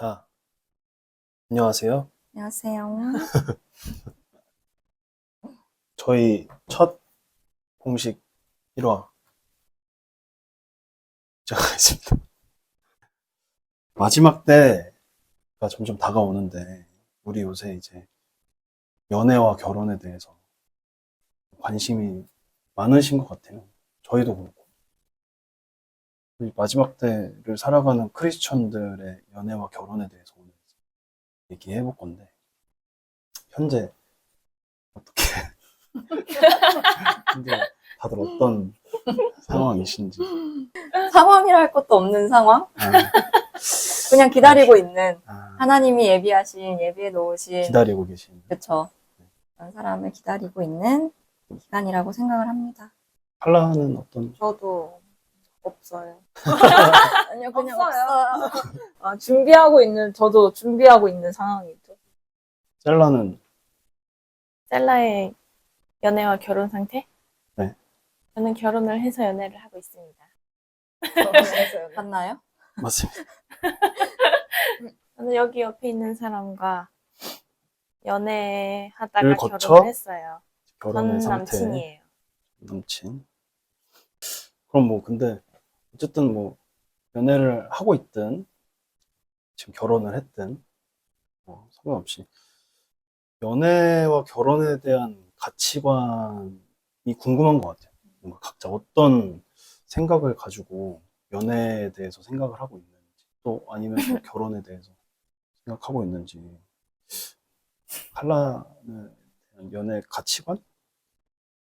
자, 안녕하세요. 안녕하세요. 저희 첫 공식 1화 시작하겠습니다. 마지막 때가 점점 다가오는데, 우리 요새 이제 연애와 결혼에 대해서 관심이 많으신 것 같아요. 저희도 그렇고. 이 마지막 때를 살아가는 크리스천들의 연애와 결혼에 대해서 오늘 얘기해 볼 건데, 현재 어떻게, 현재 다들 어떤 상황이신지. 상황이라 할 것도 없는 상황? 아, 그냥 기다리고 있는, 아, 하나님이 예비해 놓으신, 기다리고 계신. 그쵸. 그런 사람을 기다리고 있는 기간이라고 생각을 합니다. 칼라는 어떤, 저도 없어요. 아니요, 그냥 없어요. 저도 준비하고 있는 상황이죠. 셀라는, 셀라의 연애와 결혼 상태? 네. 저는 결혼을 해서 연애를 하고 있습니다. 맞나요? 맞습니다. 저는 여기 옆에 있는 사람과 연애하다가 를 거쳐? 결혼을 했어요. 결혼의 전 상태. 남친이에요. 남친. 그럼 뭐, 근데, 어쨌든 뭐, 연애를 하고 있든, 지금 결혼을 했든, 뭐, 상관없이, 연애와 결혼에 대한 가치관이 궁금한 것 같아요. 뭔가 각자 어떤 생각을 가지고 연애에 대해서 생각을 하고 있는지, 또 아니면 또 결혼에 대해서 생각하고 있는지. 칼라는 대한 연애 가치관?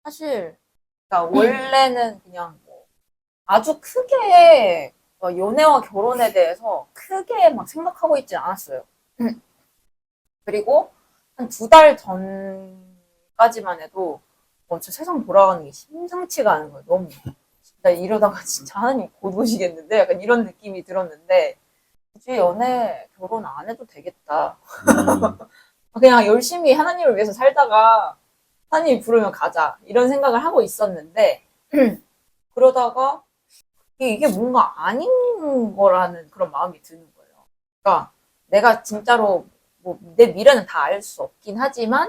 사실, 그러니까 원래는 그냥 뭐 아주 크게 연애와 결혼에 대해서 크게 막 생각하고 있지 않았어요. 그리고 한 2달 전까지만 해도 진짜 세상 돌아가는 게 심상치가 않은 거예요. 너무. 나 이러다가 진짜 하나님 곧 오시겠는데? 약간 이런 느낌이 들었는데 굳이 연애, 결혼 안 해도 되겠다. 그냥 열심히 하나님을 위해서 살다가 하나님이 부르면 가자. 이런 생각을 하고 있었는데 그러다가 이게 뭔가 아닌 거라는 그런 마음이 드는 거예요. 그러니까 내가 진짜로 뭐 내 미래는 다 알 수 없긴 하지만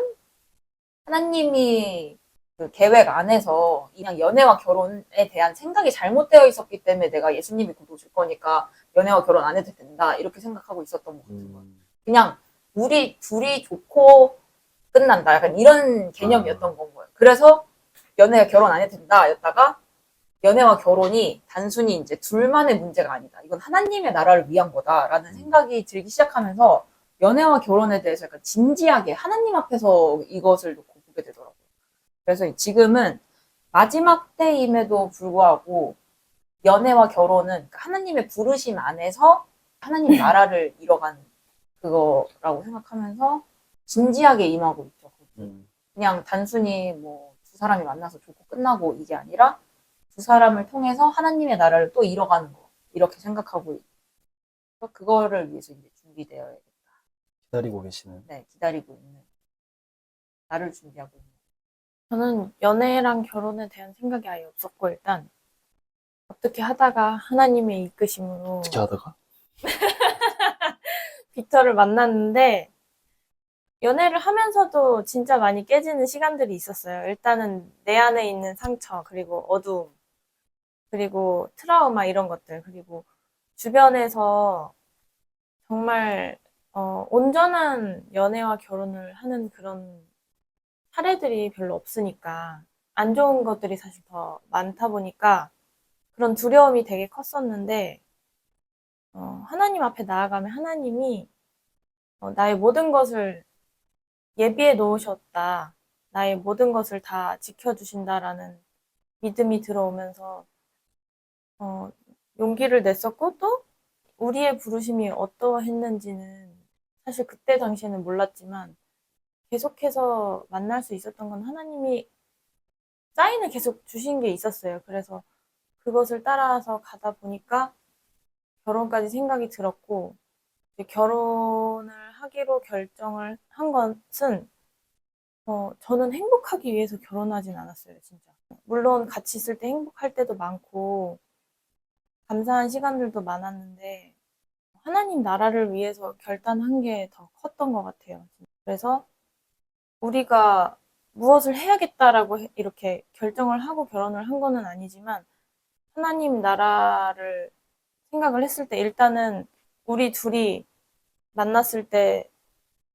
하나님이 그 계획 안에서 그냥 연애와 결혼에 대한 생각이 잘못되어 있었기 때문에 내가 예수님이 곧 오실 거니까 연애와 결혼 안 해도 된다. 이렇게 생각하고 있었던 것 같은 거예요. 그냥 우리 둘이 좋고 끝난다. 약간 이런 개념이었던 건 거예요. 그래서 연애와 결혼 안 해도 된다. 였다가 연애와 결혼이 단순히 이제 둘만의 문제가 아니다. 이건 하나님의 나라를 위한 거다라는 생각이 들기 시작하면서 연애와 결혼에 대해서 약간 진지하게 하나님 앞에서 이것을 놓고 보게 되더라고요. 그래서 지금은 마지막 때임에도 불구하고 연애와 결혼은 하나님의 부르심 안에서 하나님 나라를 이뤄간 그거라고 생각하면서 진지하게 임하고 있죠. 그냥 단순히 뭐 두 사람이 만나서 좋고 끝나고 이게 아니라 두 사람을 통해서 하나님의 나라를 또 이뤄가는 거 이렇게 생각하고 있고 그거를 위해서 이제 준비되어야겠다. 기다리고 계시는. 네, 기다리고 있는 나를 준비하고 있는. 저는 연애랑 결혼에 대한 생각이 아예 없었고, 일단 어떻게 하다가 하나님의 이끄심으로 어떻게 하다가? 빅터를 만났는데, 연애를 하면서도 진짜 많이 깨지는 시간들이 있었어요. 일단은 내 안에 있는 상처, 그리고 어두움, 그리고 트라우마 이런 것들, 그리고 주변에서 정말 온전한 연애와 결혼을 하는 그런 사례들이 별로 없으니까 안 좋은 것들이 사실 더 많다 보니까 그런 두려움이 되게 컸었는데 하나님 앞에 나아가면 하나님이 나의 모든 것을 예비해 놓으셨다. 나의 모든 것을 다 지켜주신다라는 믿음이 들어오면서 용기를 냈었고 또 우리의 부르심이 어떠했는지는 사실 그때 당시에는 몰랐지만 계속해서 만날 수 있었던 건 하나님이 사인을 계속 주신 게 있었어요. 그래서 그것을 따라서 가다 보니까 결혼까지 생각이 들었고 결혼을 하기로 결정을 한 것은 저는 행복하기 위해서 결혼하진 않았어요. 진짜. 물론 같이 있을 때 행복할 때도 많고 감사한 시간들도 많았는데 하나님 나라를 위해서 결단한 게 더 컸던 것 같아요. 그래서 우리가 무엇을 해야겠다라고 이렇게 결정을 하고 결혼을 한 거는 아니지만 하나님 나라를 생각을 했을 때 일단은 우리 둘이 만났을 때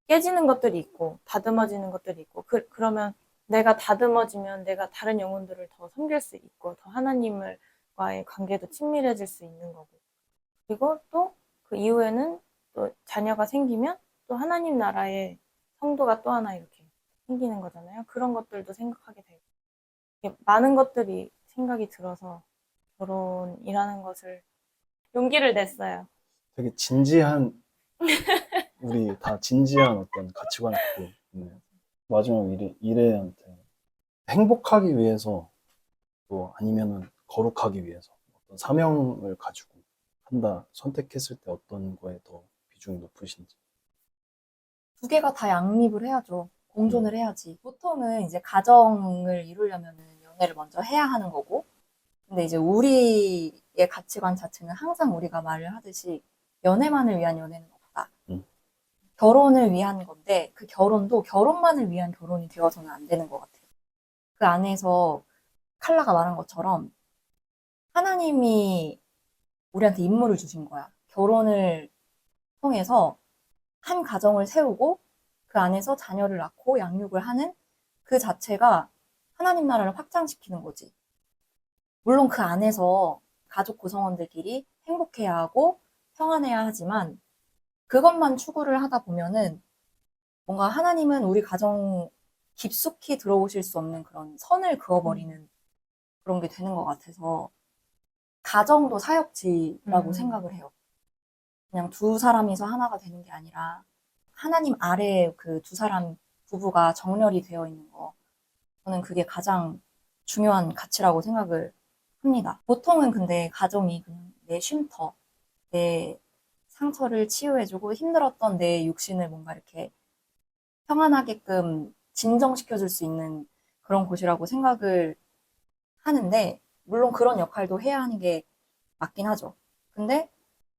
깨지는 것들이 있고 다듬어지는 것들이 있고 그러면 내가 다듬어지면 내가 다른 영혼들을 더 섬길 수 있고 더 하나님과의 관계도 친밀해질 수 있는 거고 그리고 또 그 이후에는 또 자녀가 생기면 또 하나님 나라의 성도가 또 하나 이렇게 생기는 거잖아요. 그런 것들도 생각하게 되고 이게 많은 것들이 생각이 들어서 결혼이라는 것을 용기를 냈어요. 되게 진지한, 우리 다 진지한 어떤 가치관을 갖고 있네요. 마지막 이래한테 행복하기 위해서 또 아니면은 거룩하기 위해서 어떤 사명을 가지고 한다, 선택했을 때 어떤 거에 더 비중이 높으신지. 두 개가 다 양립을 해야죠. 공존을 해야지. 보통은 이제 가정을 이루려면은 연애를 먼저 해야 하는 거고, 근데 이제 우리의 가치관 자체는 항상 우리가 말을 하듯이 연애만을 위한 연애는 없다. 음. 결혼을 위한 건데 그 결혼도 결혼만을 위한 결혼이 되어서는 안 되는 것 같아요. 그 안에서 칼라가 말한 것처럼 하나님이 우리한테 임무를 주신 거야. 결혼을 통해서 한 가정을 세우고 그 안에서 자녀를 낳고 양육을 하는 그 자체가 하나님 나라를 확장시키는 거지. 물론 그 안에서 가족 구성원들끼리 행복해야 하고 평안해야 하지만 그것만 추구를 하다 보면은 뭔가 하나님은 우리 가정 깊숙이 들어오실 수 없는 그런 선을 그어버리는 그런 게 되는 것 같아서 가정도 사역지라고 생각을 해요. 그냥 두 사람이서 하나가 되는 게 아니라 하나님 아래 그 두 사람 부부가 정렬이 되어 있는 거. 저는 그게 가장 중요한 가치라고 생각을 합니다. 보통은 근데 가정이 그냥 내 쉼터, 내 상처를 치유해주고 힘들었던 내 육신을 뭔가 이렇게 평안하게끔 진정시켜줄 수 있는 그런 곳이라고 생각을 하는데, 물론 그런 역할도 해야 하는 게 맞긴 하죠. 근데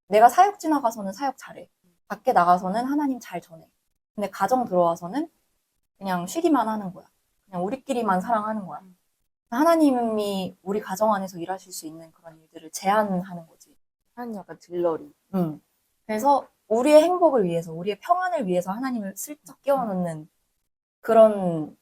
내가 사역지 나가서는 사역 잘해. 밖에 나가서는 하나님 잘 전해. 근데 가정 들어와서는 그냥 쉬기만 하는 거야. 그냥 우리끼리만 사랑하는 거야. 하나님이 우리 가정 안에서 일하실 수 있는 그런 일들을 제한하는 거지. 한 약간 들러리. 그래서 우리의 행복을 위해서, 우리의 평안을 위해서 하나님을 슬쩍 끼워넣는 그런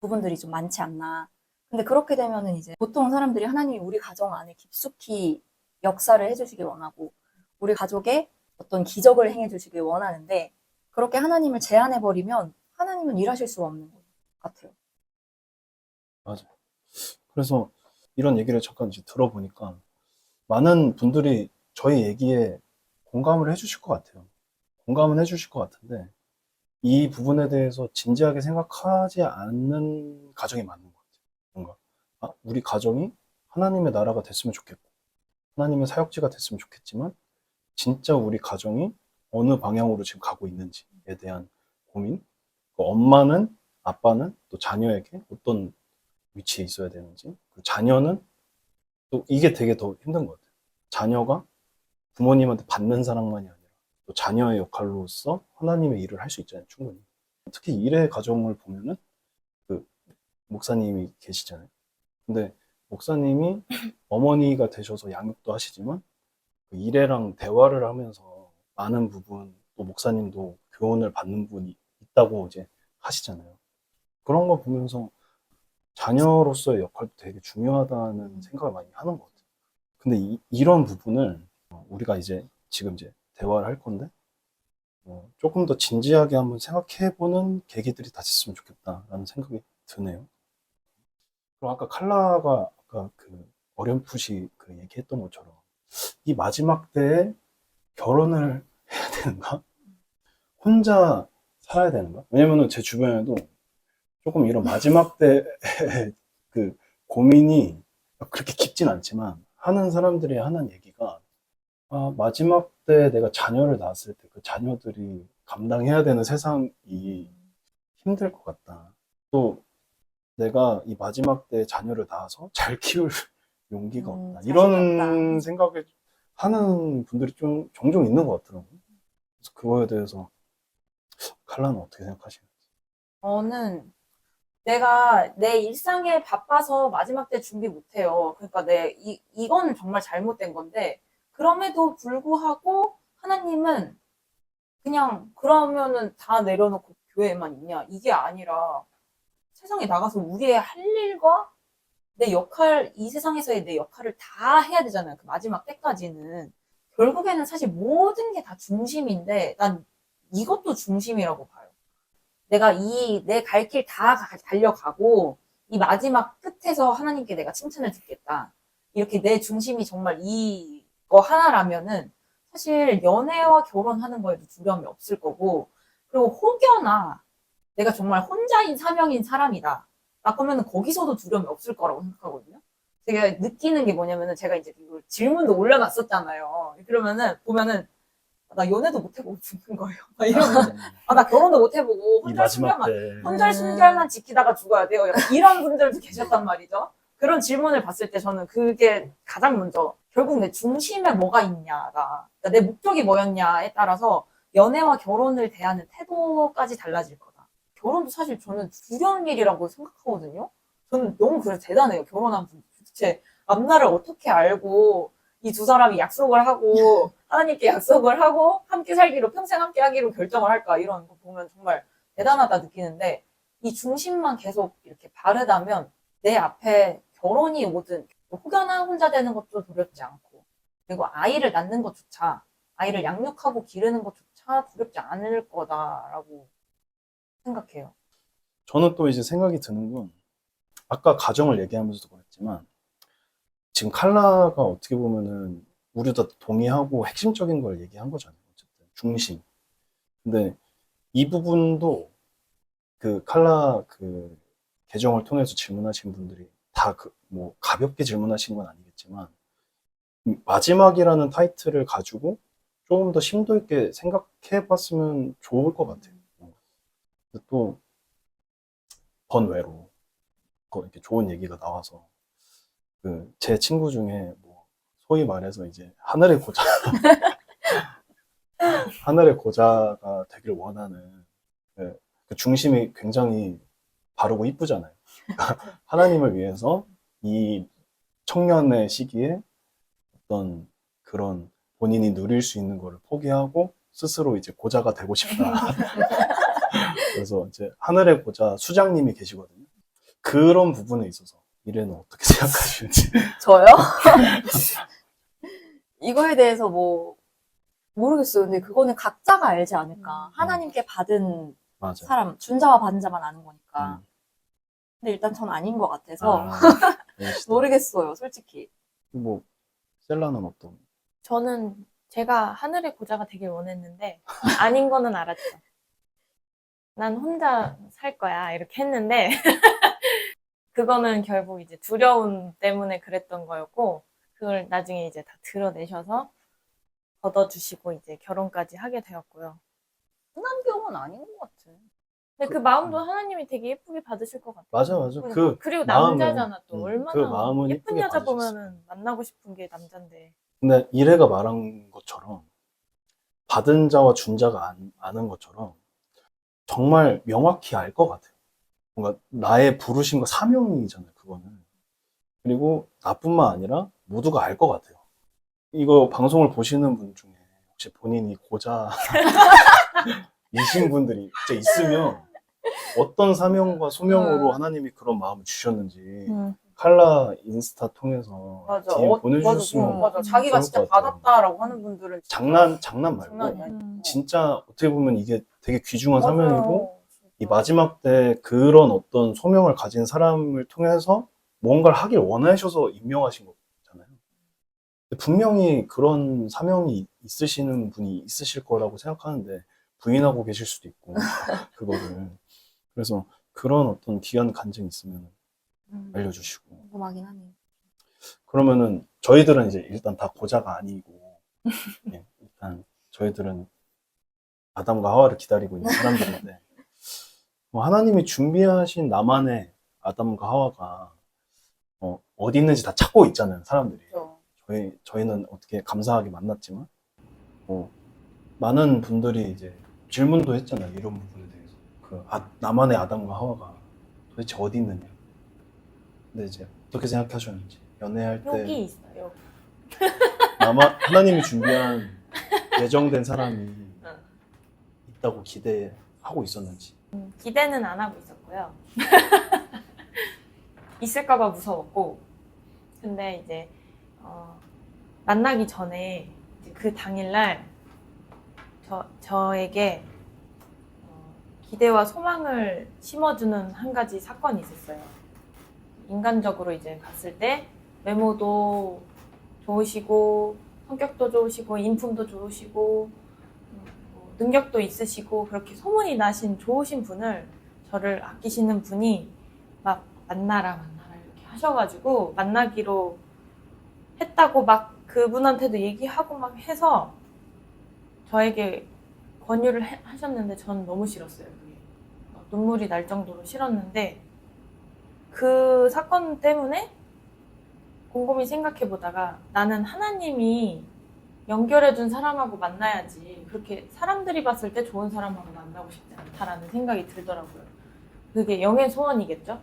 부분들이 좀 많지 않나. 근데 그렇게 되면은 이제 보통 사람들이 하나님이 우리 가정 안에 깊숙이 역사를 해주시길 원하고, 우리 가족에 어떤 기적을 행해주시길 원하는데, 그렇게 하나님을 제한해버리면 하나님은 일하실 수가 없는 것 같아요. 맞아요. 그래서 이런 얘기를 잠깐 이제 들어보니까 많은 분들이 저희 얘기에 공감을 해주실 것 같아요. 공감은 해주실 것 같은데 이 부분에 대해서 진지하게 생각하지 않는 가정이 많은 것 같아요. 뭔가 우리 가정이 하나님의 나라가 됐으면 좋겠고 하나님의 사역지가 됐으면 좋겠지만 진짜 우리 가정이 어느 방향으로 지금 가고 있는지에 대한 고민. 엄마는 아빠는 또 자녀에게 어떤 위치에 있어야 되는지, 그리고 자녀는 또 이게 되게 더 힘든 것 같아요. 자녀가 부모님한테 받는 사랑만이 아니라 또 자녀의 역할로서 하나님의 일을 할 수 있잖아요, 충분히. 특히 일의 가정을 보면은 그 목사님이 계시잖아요. 근데 목사님이 어머니가 되셔서 양육도 하시지만 그 일애랑 대화를 하면서 많은 부분 또 목사님도 교훈을 받는 분이 있다고 이제 하시잖아요. 그런 거 보면서 자녀로서의 역할도 되게 중요하다는 생각을 많이 하는 것 같아요. 근데 이런 부분을 우리가 이제 지금 이제 대화를 할 건데 조금 더 진지하게 한번 생각해보는 계기들이 다 있었으면 좋겠다라는 생각이 드네요. 그럼 아까 칼라가 아까 그 어렴풋이 그 얘기했던 것처럼 이 마지막 때에 결혼을 해야 되는가? 혼자 살아야 되는가? 왜냐면은 제 주변에도 조금 이런 마지막 때 그 고민이 그렇게 깊진 않지만 하는 사람들이 하는 얘기가 마지막 때 내가 자녀를 낳았을 때 그 자녀들이 감당해야 되는 세상이 힘들 것 같다. 또 내가 이 마지막 때 자녀를 낳아서 잘 키울 용기가 없다. 자신이 이런 없다. 생각을 하는 분들이 좀 종종 있는 것 같더라고요. 그래서 그거에 대해서 칼라는 어떻게 생각하시나요? 저는 내가 내 일상에 바빠서 마지막 때 준비 못해요. 그러니까 이거는 정말 잘못된 건데, 그럼에도 불구하고 하나님은 그냥 그러면은 다 내려놓고 교회에만 있냐? 이게 아니라 세상에 나가서 우리의 할 일과 내 역할, 이 세상에서의 내 역할을 다 해야 되잖아요. 그 마지막 때까지는. 결국에는 사실 모든 게 다 중심인데, 난 이것도 중심이라고 봐요. 내가 내 갈 길 다 달려가고, 이 마지막 끝에서 하나님께 내가 칭찬을 듣겠다. 이렇게 내 중심이 정말 이거 하나라면은, 사실 연애와 결혼하는 거에도 두려움이 없을 거고, 그리고 혹여나 내가 정말 혼자인 사명인 사람이다. 그러면 거기서도 두려움이 없을 거라고 생각하거든요. 제가 느끼는 게 뭐냐면은 제가 이제 이걸 질문도 올려놨었잖아요. 그러면은 보면은 나 연애도 못 해보고 죽는 거예요. 막 이러면 나 결혼도 못 해보고 이 마지막 때 혼절 순결만 지키다가 죽어야 돼요. 약간 이런 분들도 계셨단 말이죠. 그런 질문을 봤을 때 저는 그게 가장 먼저 결국 내 중심에 뭐가 있냐가, 그러니까 내 목적이 뭐였냐에 따라서 연애와 결혼을 대하는 태도까지 달라질 거다. 결혼도 사실 저는 두려운 일이라고 생각하거든요. 저는 너무 그래서 대단해요. 결혼한 분 도대체 앞날을 어떻게 알고 이 두 사람이 약속을 하고 하나님께 약속을 하고 함께 살기로 평생 함께 하기로 결정을 할까, 이런 거 보면 정말 대단하다 느끼는데, 이 중심만 계속 이렇게 바르다면 내 앞에 결혼이 오든 혹여나 혼자 되는 것도 두렵지 않고, 그리고 아이를 낳는 것조차, 아이를 양육하고 기르는 것조차 두렵지 않을 거다라고 생각해요. 저는 또 이제 생각이 드는 건 아까 가정을 얘기하면서도 그랬지만 지금 칼라가 어떻게 보면은 우리도 다 동의하고 핵심적인 걸 얘기한 거잖아요. 어쨌든 중심. 근데 이 부분도 그 칼라 그 계정을 통해서 질문하신 분들이 다 뭐 가볍게 질문하신 건 아니겠지만 마지막이라는 타이틀을 가지고 조금 더 심도 있게 생각해 봤으면 좋을 것 같아요. 근데 또 번외로 이렇게 좋은 얘기가 나와서 그 제 친구 중에 뭐 소위 말해서 이제 하늘의 고자 하늘의 고자가 되길 원하는 그 중심이 굉장히 바르고 이쁘잖아요. 그러니까 하나님을 위해서 이 청년의 시기에 어떤 그런 본인이 누릴 수 있는 거를 포기하고 스스로 이제 고자가 되고 싶다. 그래서 이제 하늘의 고자 수장님이 계시거든요. 그런 부분에 있어서 미래는 어떻게 생각하시는지. 저요? 이거에 대해서 뭐 모르겠어요. 근데 그거는 각자가 알지 않을까. 하나님께 받은 맞아요. 사람, 준 자와 받은 자만 아는 거니까. 음. 근데 일단 전 아닌 것 같아서 알겠습니다. 모르겠어요, 솔직히. 뭐 셀라는 어떤? 저는 제가 하늘의 고자가 되길 원했는데 아닌 거는 알았죠. 난 혼자 살 거야 이렇게 했는데 그거는 결국 이제 두려움 때문에 그랬던 거였고, 그걸 나중에 이제 다 드러내셔서 걷어주시고 이제 결혼까지 하게 되었고요. 흔한 경우는 아닌 것 같아. 근데 그 마음도 하나님이 되게 예쁘게 받으실 것 같아요. 맞아, 맞아. 그리고 마음은, 남자잖아 또. 얼마나 그 마음은 예쁜 예쁘게 여자 받으셨어요. 보면은 만나고 싶은 게 남잔데. 근데 이래가 말한 것처럼 받은 자와 준 자가 아는 것처럼 정말 명확히 알 것 같아요. 뭔가 나의 부르심과 사명이잖아요, 그거는. 그리고 나뿐만 아니라 모두가 알 것 같아요. 이거 방송을 보시는 분 중에 혹시 본인이 고자 이신 분들이 진짜 있으면 어떤 사명과 소명으로 하나님이 그런 마음을 주셨는지 칼라 인스타 통해서 맞아. DM 보내주셨으면 맞아. 자기가 좋을 진짜 것 같아요. 받았다라고 하는 분들은 장난 말고 장난이 아니야. 진짜 어떻게 보면 이게 되게 귀중한 맞아요. 사명이고 진짜. 이 마지막 때 그런 어떤 소명을 가진 사람을 통해서 뭔가를 하길 원하셔서 임명하신 거잖아요. 근데 분명히 그런 사명이 있으시는 분이 있으실 거라고 생각하는데 부인하고 계실 수도 있고 그거를. 그래서 그런 어떤 귀한 간증이 있으면 알려주시고. 궁금하긴 하네요. 그러면은 저희들은 이제 일단 다 고자가 아니고 예, 일단 저희들은 아담과 하와를 기다리고 있는 사람들인데 뭐 하나님이 준비하신 나만의 아담과 하와가 어디 있는지 다 찾고 있잖아요, 사람들이. 그렇죠. 저희는 어떻게 감사하게 만났지만, 많은 분들이 이제 질문도 했잖아요. 이런 부분에 대해서. 나만의 아담과 하와가 도대체 어디 있느냐. 근데 이제 어떻게 생각하셨는지, 연애할 때 여기 있어요. 하나님이 준비한 예정된 사람이 있다고 기대하고 있었는지. 기대는 안 하고 있었고요. 있을까봐 무서웠고, 근데 이제 만나기 전에 이제 그 당일날 저에게 기대와 소망을 심어주는 한 가지 사건이 있었어요. 인간적으로 이제 봤을 때 외모도 좋으시고 성격도 좋으시고 인품도 좋으시고 뭐 능력도 있으시고 그렇게 소문이 나신 좋으신 분을 저를 아끼시는 분이 막 만나라 이렇게 하셔가지고 만나기로 했다고 막 그분한테도 얘기하고 막 해서 저에게 권유를 하셨는데 전 너무 싫었어요. 그게. 눈물이 날 정도로 싫었는데 그 사건 때문에 곰곰이 생각해보다가 나는 하나님이 연결해준 사람하고 만나야지 그렇게 사람들이 봤을 때 좋은 사람하고 만나고 싶지 않다라는 생각이 들더라고요. 그게 영의 소원이겠죠?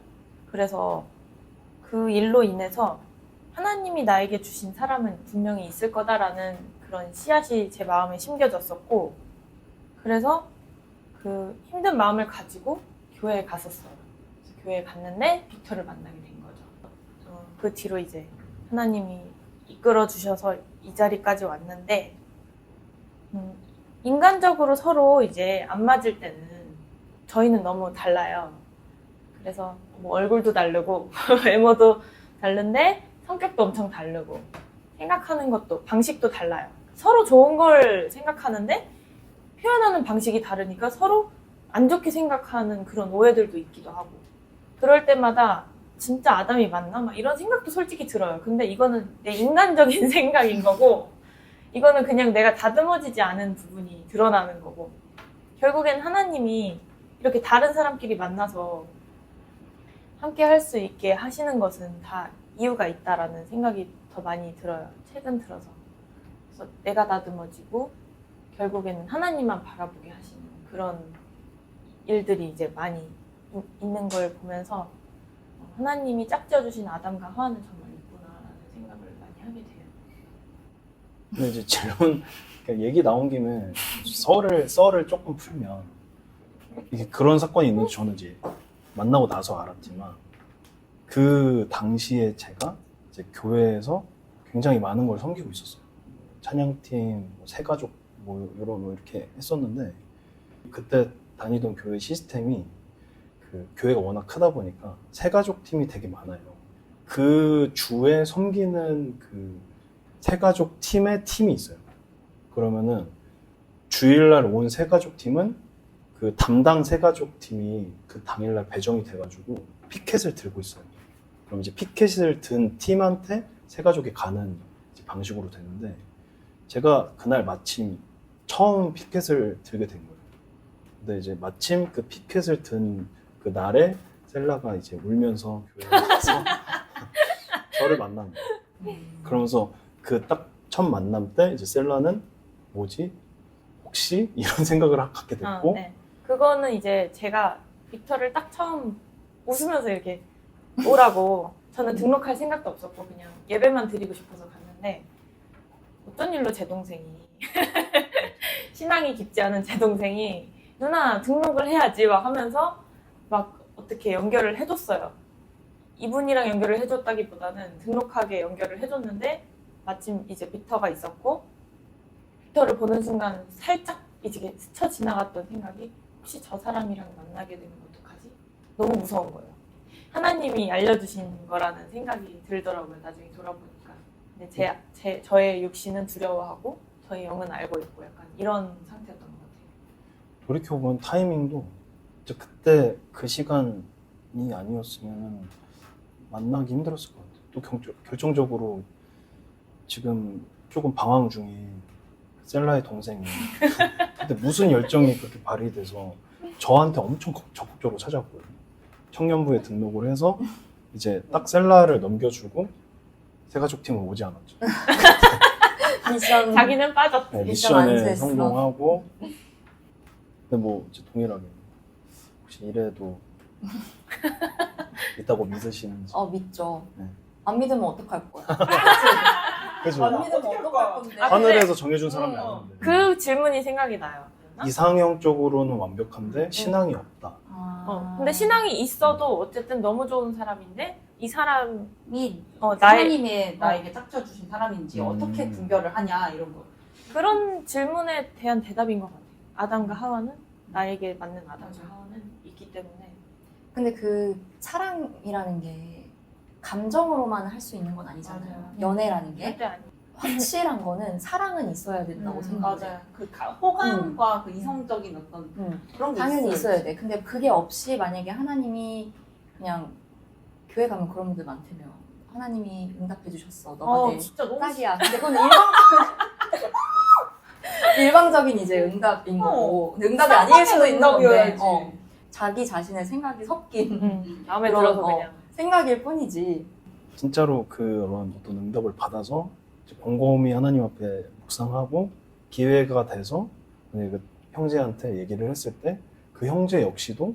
그래서 그 일로 인해서 하나님이 나에게 주신 사람은 분명히 있을 거다라는 그런 씨앗이 제 마음에 심겨졌었고 그래서 그 힘든 마음을 가지고 교회에 갔었어요. 그래서 교회에 갔는데 빅터를 만나게 된 거죠. 그 뒤로 이제 하나님이 이끌어 주셔서 이 자리까지 왔는데 인간적으로 서로 이제 안 맞을 때는 저희는 너무 달라요. 그래서 뭐 얼굴도 다르고 외모도 다른데 성격도 엄청 다르고 생각하는 것도 방식도 달라요. 서로 좋은 걸 생각하는데 표현하는 방식이 다르니까 서로 안 좋게 생각하는 그런 오해들도 있기도 하고 그럴 때마다 진짜 아담이 맞나? 막 이런 생각도 솔직히 들어요. 근데 이거는 내 인간적인 생각인 거고 이거는 그냥 내가 다듬어지지 않은 부분이 드러나는 거고 결국엔 하나님이 이렇게 다른 사람끼리 만나서 함께 할 수 있게 하시는 것은 다 이유가 있다라는 생각이 더 많이 들어요. 최근 들어서. 그래서 내가 다듬어지고 결국에는 하나님만 바라보게 하시는 그런 일들이 이제 많이 있는 걸 보면서 하나님이 짝지어주신 아담과 하와는 정말 있구나라는 생각을 많이 하게 돼요. 근데 이제 질문, 그러니까 얘기 나온 김에 썰을 조금 풀면 이게 그런 사건이 있는지 저는 이제 만나고 나서 알았지만 그 당시에 제가 이제 교회에서 굉장히 많은 걸 섬기고 있었어요. 찬양팀, 새가족 이런 이렇게 했었는데 그때 다니던 교회 시스템이 그 교회가 워낙 크다 보니까 새가족 팀이 되게 많아요. 그 주에 섬기는 그 새가족 팀의 팀이 있어요. 그러면은 주일날 온 새가족 팀은 그 담당 새가족 팀이 그 당일날 배정이 돼가지고 피켓을 들고 있어요. 그럼 이제 피켓을 든 팀한테 새가족이 가는 방식으로 되는데 제가 그날 마침 처음 피켓을 들게 된 거예요. 근데 이제 마침 그 피켓을 든 그 날에 셀라가 이제 울면서 교회에 가서 저를 만난 거예요. 그러면서 그 딱 첫 만남 때 이제 셀라는 뭐지? 혹시? 이런 생각을 갖게 됐고 네. 그거는 이제 제가 빅터를 딱 처음 웃으면서 이렇게 오라고 저는 등록할 생각도 없었고 그냥 예배만 드리고 싶어서 갔는데 어쩐 일로 제 동생이 신앙이 깊지 않은 제 동생이 누나 등록을 해야지 막 하면서 막 어떻게 연결을 해줬어요. 이분이랑 연결을 해줬다기보다는 등록하게 연결을 해줬는데 마침 이제 빅터가 있었고 빅터를 보는 순간 살짝 이제 스쳐 지나갔던 생각이 혹시 저 사람이랑 만나게 되면 어떡하지? 너무 무서운 거예요. 하나님이 알려주신 거라는 생각이 들더라고요. 나중에 돌아보니까. 근데 저의 육신은 두려워하고 저의 영은 알고 있고 약간 이런 상태였던 것 같아요. 돌이켜보면 타이밍도 이제 그때 그 시간이 아니었으면 만나기 힘들었을 것 같아요. 또 결정적으로 지금 조금 방황 중인 셀라의 동생이 근데 무슨 열정이 그렇게 발휘돼서 저한테 엄청 적극적으로 찾아왔거든요. 청년부에 등록을 해서 이제 딱 셀라를 넘겨주고 새가족 팀은 오지 않았죠. 미션 자기는 빠졌지. 네, 미션 안 미션에 수했어. 성공하고 근데 뭐 이제 동일하게 혹시 이래도 있다고 믿으시는지. 믿죠. 네. 안 믿으면 어떡할 거야? 그죠? 안 믿으면 어떡할 건데? 아, 하늘에서 정해준 사람이 어. 아닌데 그 질문이 생각이 나요. 이상형적으로는 완벽한데 신앙이 없다. 근데 신앙이 있어도 어쨌든 너무 좋은 사람인데 이 사람이 나의 하나님의 나에게 짝져주신 사람인지 음. 어떻게 분별을 하냐 이런 거. 그런 질문에 대한 대답인 것 같아요. 아담과 하와는 나에게 맞는 아담과 맞아. 하와는 있기 때문에 근데 그 사랑이라는 게 감정으로만 할 수 있는 건 아니잖아요. 맞아요. 연애라는 게 절대 아니. 확실한 거는 사랑은 있어야 된다고 생각해요. 맞아요. 그 호감과 그 이성적인 어떤 그런 게 당연히 있어야 있어야지. 돼. 근데 그게 없이 만약에 하나님이 그냥 교회 가면 그런 분들 많다며. 하나님이 응답해 주셨어. 너가 내 진짜 너무 딱이야. 근데 그건 일방적인 이제 응답인 거고. 근데 응답이 아닐 수도 있는 건데. 응답이어야지. 자기 자신의 생각이 섞인 마음에 그런, 들어서 그냥 생각일 뿐이지. 진짜로 그런 어떤 응답을 받아서 이제 곰곰이 하나님 앞에 묵상하고 기회가 돼서 만약에 그 형제한테 얘기를 했을 때 그 형제 역시도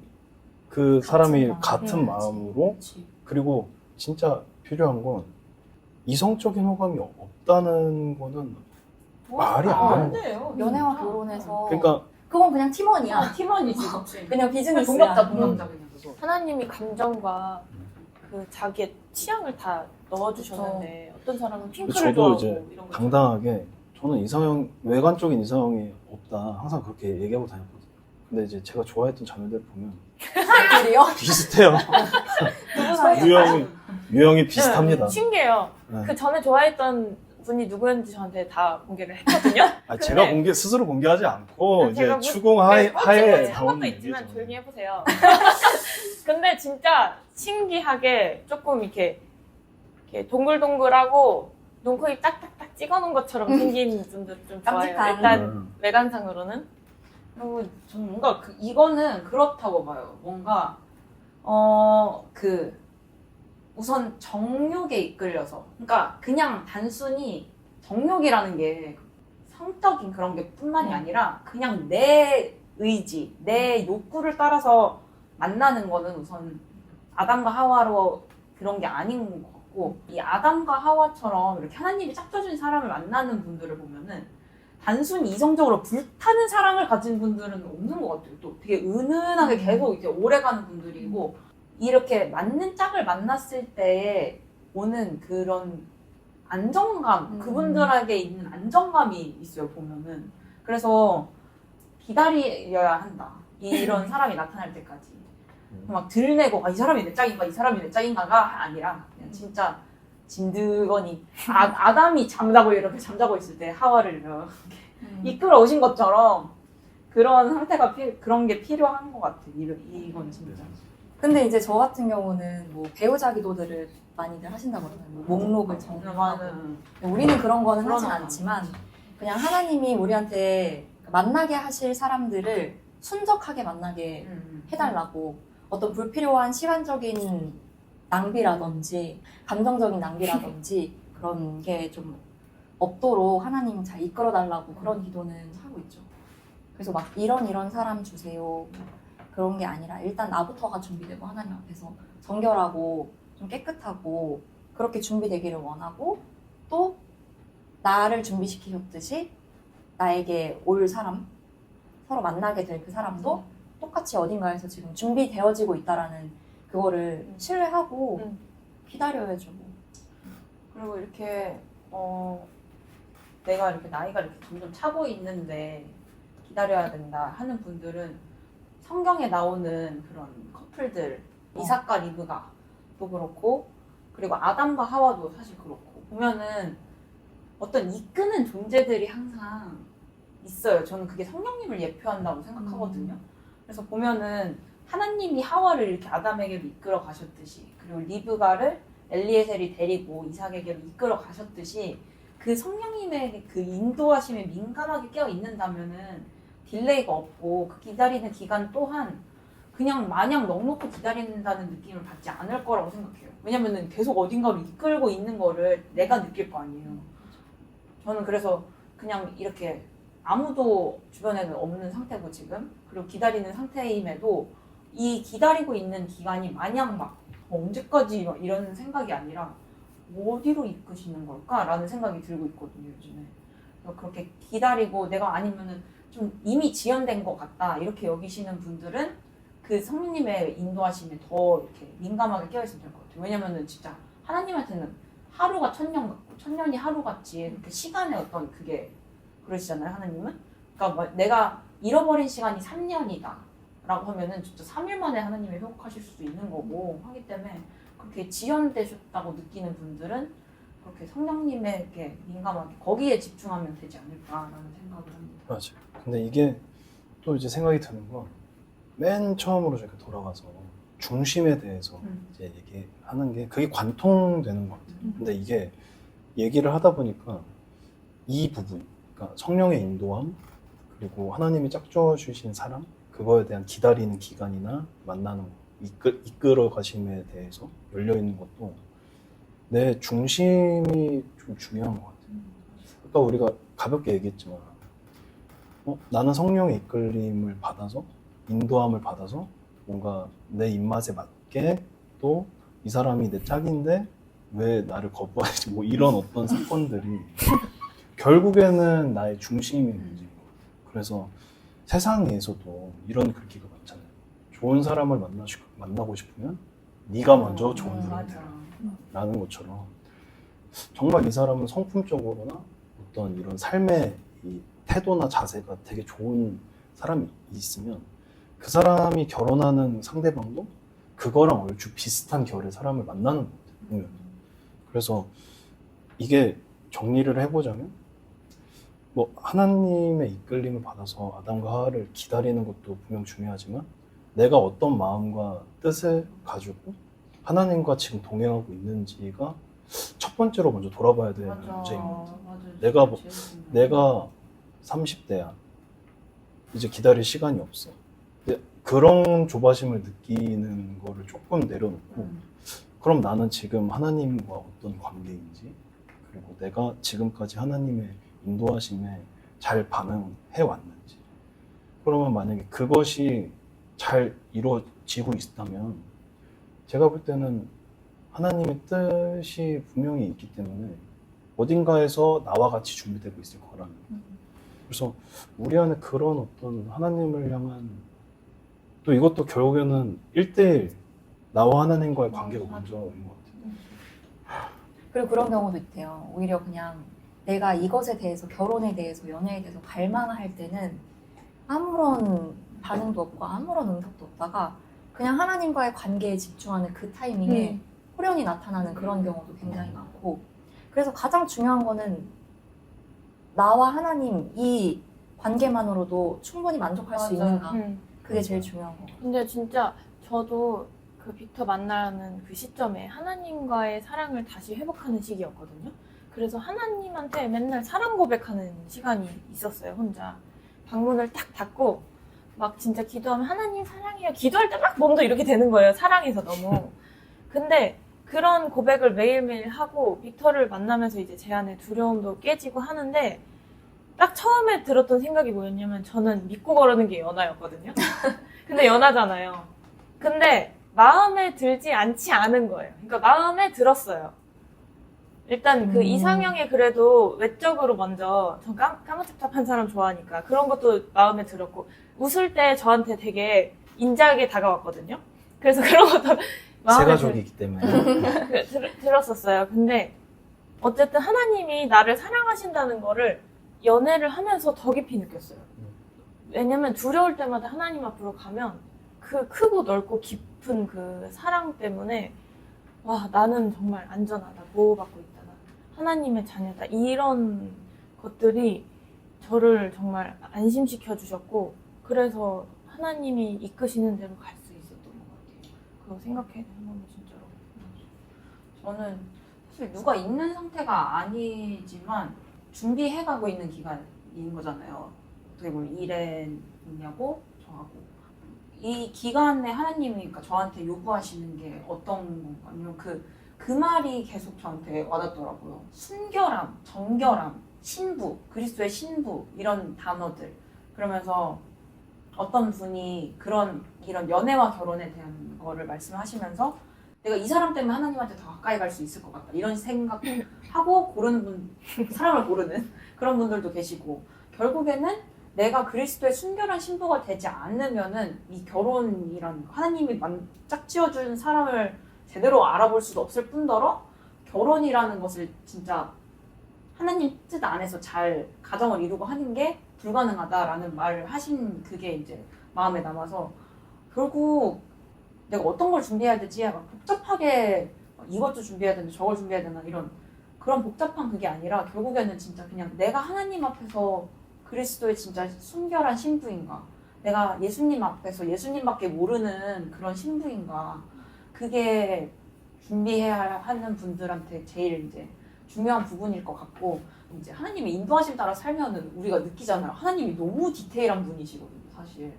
그 사람이 마음. 같은 마음으로 그치. 그리고 진짜 필요한 건 이성적인 호감이 없다는 거는 말이 안 되는 돼요. 연애와 진짜. 결혼해서 그러니까 그건 그냥 팀원이야. 팀원이지, 그치. 그냥 비즈니스야. 동력자 그냥 그거. 하나님이 감정과 그 자기의 취향을 다 넣어주셨는데 어떤 사람은 핑크를 저도 좋아하고 이제 이런 거 당당하게 저는 이상형 외관적인 이상형이 없다 항상 그렇게 얘기하고 다녔거든요. 근데 이제 제가 좋아했던 자매들 보면 애들이요? 비슷해요. 유형이 비슷합니다. 신기해요. 네. 그 전에 좋아했던 분이 누구였는지 저한테 다 공개를 했거든요. 아, 제가 스스로 공개하지 않고 제가 이제 추궁 하에 한 것도 나오는 있지만 얘기죠. 조용히 해보세요. 근데 진짜 신기하게 조금 이렇게 동글동글하고 눈코입 딱딱딱 찍어놓은 것처럼 생긴 분들 좀 좋아해요. 깜찍한. 일단 외관상으로는. 그리고 저는 뭔가 이거는 그렇다고 봐요. 뭔가 우선 정욕에 이끌려서 그러니까 그냥 단순히 정욕이라는 게 성적인 그런 게 뿐만이 아니라 그냥 내 의지, 내 욕구를 따라서 만나는 거는 우선 아담과 하와로 그런 게 아닌 것 같고 이 아담과 하와처럼 이렇게 하나님이 짝져준 사람을 만나는 분들을 보면은 단순히 이성적으로 불타는 사랑을 가진 분들은 없는 것 같아요. 또 되게 은은하게 계속 이렇게 오래가는 분들이고 이렇게 맞는 짝을 만났을 때에 오는 그런 안정감, 그분들에게 있는 안정감이 있어요, 보면은. 그래서 기다려야 한다. 이런 사람이 나타날 때까지. 막 들내고, 이 사람이 내 짝인가, 이 사람이 내 짝인가가 아니라, 그냥 진짜 진드거니. 아담이 잠자고 이렇게 잠자고 있을 때 하와를 이렇게 이끌어 오신 것처럼 그런 상태가 그런 게 필요한 것 같아요. 이건 진짜. 근데 이제 저 같은 경우는 뭐 배우자 기도들을 많이들 하신다고 그러잖아요. 뭐 목록을 정하고. 우리는 그런 거는 하진 그러나. 않지만 그냥 하나님이 우리한테 만나게 하실 사람들을 순적하게 만나게 해달라고 어떤 불필요한 시간적인 낭비라든지 감정적인 낭비라든지 그런 게 좀 없도록 하나님 잘 이끌어달라고 그런 기도는 하고 있죠. 그래서 막 이런 사람 주세요 그런 게 아니라 일단 나부터가 준비되고 하나님 앞에서 정결하고 좀 깨끗하고 그렇게 준비되기를 원하고 또 나를 준비시키셨듯이 나에게 올 사람 서로 만나게 될 그 사람도 똑같이 어딘가에서 지금 준비되어지고 있다라는 그거를 신뢰하고 기다려야죠. 뭐. 그리고 이렇게 내가 이렇게 나이가 이렇게 점점 차고 있는데 기다려야 된다 하는 분들은 성경에 나오는 그런 커플들 이삭과 리브가도 그렇고 그리고 아담과 하와도 사실 그렇고 보면은 어떤 이끄는 존재들이 항상 있어요. 저는 그게 성령님을 예표한다고 생각하거든요. 그래서 보면은 하나님이 하와를 이렇게 아담에게로 이끌어 가셨듯이 그리고 리브가를 엘리에셀이 데리고 이삭에게로 이끌어 가셨듯이 그 성령님의 그 인도하심에 민감하게 깨어 있는다면은 딜레이가 없고 그 기다리는 기간 또한 그냥 마냥 넉넉히 기다린다는 느낌을 받지 않을 거라고 생각해요. 왜냐면은 계속 어딘가로 이끌고 있는 거를 내가 느낄 거 아니에요. 저는 그래서 그냥 이렇게 아무도 주변에는 없는 상태고 지금, 그리고 기다리는 상태임에도 이 기다리고 있는 기간이 마냥 막 언제까지 막 이런 생각이 아니라 어디로 이끄시는 걸까라는 생각이 들고 있거든요, 요즘에. 그래서 그렇게 기다리고 내가 아니면은 좀 이미 지연된 것 같다 이렇게 여기시는 분들은 그 성령님의 인도하심에 더 이렇게 민감하게 깨어있으면 될 것 같아요. 왜냐면은 진짜 하나님한테는 하루가 천년 같고 천년이 하루같이 이렇게 시간의 어떤 그게 그러시잖아요, 하나님은. 그러니까 뭐 내가 잃어버린 시간이 3년이다 라고 하면은 진짜 3일 만에 하나님이 회복하실 수도 있는 거고 하기 때문에 그렇게 지연되셨다고 느끼는 분들은 그렇게 성령님의 이렇게 민감하게 거기에 집중하면 되지 않을까라는 생각을 합니다. 맞아. 근데 이게 또 이제 생각이 드는 건 맨 처음으로 저렇게 돌아가서 중심에 대해서 이제 얘기하는 게 그게 관통되는 것 같아요. 근데 이게 얘기를 하다 보니까 이 부분, 그러니까 성령의 인도함 그리고 하나님이 짝져 주신 사랑 그거에 대한 기다리는 기간이나 만나는 거, 이끌어 가심에 대해서 열려 있는 것도 내 중심이 좀 중요한 것 같아요. 아까 우리가 가볍게 얘기했지만 나는 성령의 이끌림을 받아서 인도함을 받아서 뭔가 내 입맛에 맞게 또 이 사람이 내 짝인데 왜 나를 거부하지 뭐 이런 어떤 사건들이 결국에는 나의 중심이 문제인 것 같아요. 그래서 세상에서도 이런 글귀가 많잖아요. 좋은 사람을 만나고 싶으면 네가 먼저 좋은 사람이 되라 라는 것처럼 정말 이 사람은 성품적으로나 어떤 이런 삶의 이 태도나 자세가 되게 좋은 사람이 있으면 그 사람이 결혼하는 상대방도 그거랑 얼추 비슷한 결의 사람을 만나는 것 같아요. 그래서 이게 정리를 해보자면 뭐 하나님의 이끌림을 받아서 아담과 하와를 기다리는 것도 분명 중요하지만 내가 어떤 마음과 뜻을 가지고 하나님과 지금 동행하고 있는지가 첫 번째로 먼저 돌아봐야 될 문제인 것 같아요. 내가 30대야. 이제 기다릴 시간이 없어. 근데 그런 조바심을 느끼는 거를 조금 내려놓고 그럼 나는 지금 하나님과 어떤 관계인지 그리고 내가 지금까지 하나님의 인도하심에 잘 반응해 왔는지 그러면 만약에 그것이 잘 이루어지고 있다면 제가 볼 때는 하나님의 뜻이 분명히 있기 때문에 어딘가에서 나와 같이 준비되고 있을 거라는 그래서 우리 안에 그런 어떤 하나님을 향한 또 이것도 결국에는 1대1 나와 하나님과의 관계가 먼저인 것 같아요. 그리고 그런 경우도 있대요. 오히려 그냥 내가 이것에 대해서, 결혼에 대해서, 연애에 대해서 갈망할 때는 아무런 반응도 없고 아무런 응답도 없다가 그냥 하나님과의 관계에 집중하는 그 타이밍에 호련이 나타나는 그런 경우도 굉장히 많고, 그래서 가장 중요한 거는 나와 하나님 이 관계만으로도 충분히 만족할 수 있는가, 그게 제일 중요한 거. 근데 진짜 저도 그 빅터 만나는 그 시점에 하나님과의 사랑을 다시 회복하는 시기였거든요. 그래서 하나님한테 맨날 사랑 고백하는 시간이 있었어요, 혼자. 방문을 딱 닫고 막 진짜 기도하면 하나님 사랑해요. 기도할 때 막 몸도 이렇게 되는 거예요, 사랑해서 너무. 근데 그런 고백을 매일매일 하고 빅터를 만나면서 이제 제 안에 두려움도 깨지고 하는데 딱 처음에 들었던 생각이 뭐였냐면 저는 믿고 거르는 게 연하였거든요. 근데 연하잖아요. 근데 마음에 들지 않지 않은 거예요. 그러니까 마음에 들었어요. 일단 그 이상형에 그래도 외적으로 먼저 전 까무잡잡한 사람 좋아하니까 그런 것도 마음에 들었고 웃을 때 저한테 되게 인자하게 다가왔거든요. 그래서 그런 것도 새 가족이기 때문에 들었었어요. 근데 어쨌든 하나님이 나를 사랑하신다는 거를 연애를 하면서 더 깊이 느꼈어요. 왜냐면 두려울 때마다 하나님 앞으로 가면 그 크고 넓고 깊은 그 사랑 때문에 와, 나는 정말 안전하다, 보호받고 있다, 하나님의 자녀다, 이런 것들이 저를 정말 안심시켜 주셨고, 그래서 하나님이 이끄시는 대로 갈 수 있었던 것 같아요. 그거 생각해보면 진짜로. 저는 사실 누가 있는 상태가 아니지만 준비해가고 있는 기간인 거잖아요. 어떻게 보면 일에 있냐고 저하고 이 기간에 하나님이 그러니까 저한테 요구하시는 게 어떤 건가요? 그 말이 계속 저한테 와닿더라고요. 순결함, 정결함, 신부, 그리스도의 신부 이런 단어들. 그러면서 어떤 분이 이런 연애와 결혼에 대한 거를 말씀하시면서 내가 이 사람 때문에 하나님한테 더 가까이 갈 수 있을 것 같다. 이런 생각하고 사람을 고르는 그런 분들도 계시고 결국에는 내가 그리스도의 순결한 신부가 되지 않으면은 이 결혼이란 하나님이 짝지어준 사람을 제대로 알아볼 수도 없을 뿐더러 결혼이라는 것을 진짜 하나님 뜻 안에서 잘 가정을 이루고 하는 게 불가능하다라는 말을 하신 그게 이제 마음에 남아서 결국 내가 어떤 걸 준비해야 되지? 약간 복잡하게 이것도 준비해야 되나 저걸 준비해야 되나 이런 그런 복잡한 그게 아니라 결국에는 진짜 그냥 내가 하나님 앞에서 그리스도의 진짜 순결한 신부인가 내가 예수님 앞에서 예수님밖에 모르는 그런 신부인가 그게 준비해야 하는 분들한테 제일 이제 중요한 부분일 것 같고 이제 하나님의 인도하심 따라 살면은 우리가 느끼잖아요. 하나님이 너무 디테일한 분이시거든요, 사실.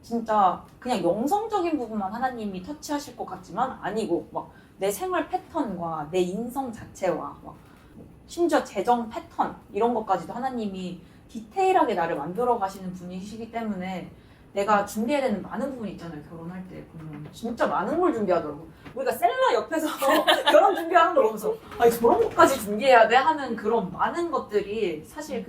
진짜 그냥 영성적인 부분만 하나님이 터치하실 것 같지만 아니고 막 내 생활 패턴과 내 인성 자체와 막 심지어 재정 패턴 이런 것까지도 하나님이 디테일하게 나를 만들어 가시는 분이시기 때문에 내가 준비해야 되는 많은 부분이 있잖아요. 결혼할 때 보면 진짜 많은 걸 준비하더라고. 우리가 셀러 옆에서 결혼 준비하는 걸 보면서 아니 저런 것까지 준비해야 돼 하는 그런 많은 것들이 사실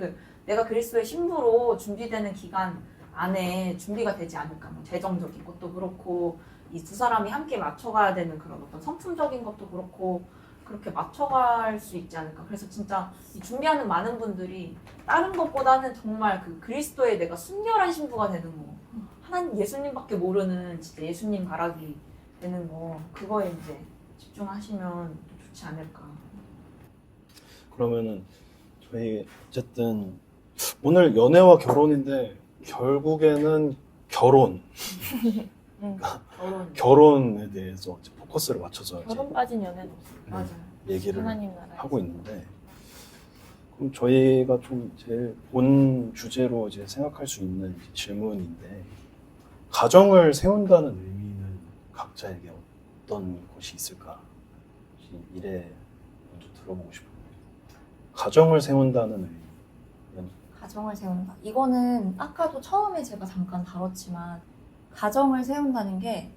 내가 그리스도의 신부로 준비되는 기간 안에 준비가 되지 않을까. 뭐 재정적인 것도 그렇고 이 두 사람이 함께 맞춰가야 되는 그런 어떤 성품적인 것도 그렇고 그렇게 맞춰갈 수 있지 않을까. 그래서 진짜 이 준비하는 많은 분들이 다른 것보다는 정말 그리스도의 내가 순결한 신부가 되는 거. 하나님 예수님밖에 모르는 진짜 예수님 바라기 되는 거. 그거에 이제 집중하시면 좋지 않을까. 그러면은 저희 어쨌든 오늘 연애와 결혼인데 결국에는 결혼에 대해서 이제 포커스를 맞춰서 이제 결혼 빠진 연애는 없어요. 맞아요. 얘기를 하나님 나라에. 하고 있는데 그럼 저희가 좀 제일 본 주제로 이제 생각할 수 있는 이제 질문인데 가정을 세운다는 의미는 각자에게 어떤 것이 있을까? 이래 먼저 들어보고 싶어요. 가정을 세운다는 의미. 가정을 세운다. 이거는 아까도 처음에 제가 잠깐 다뤘지만 가정을 세운다는 게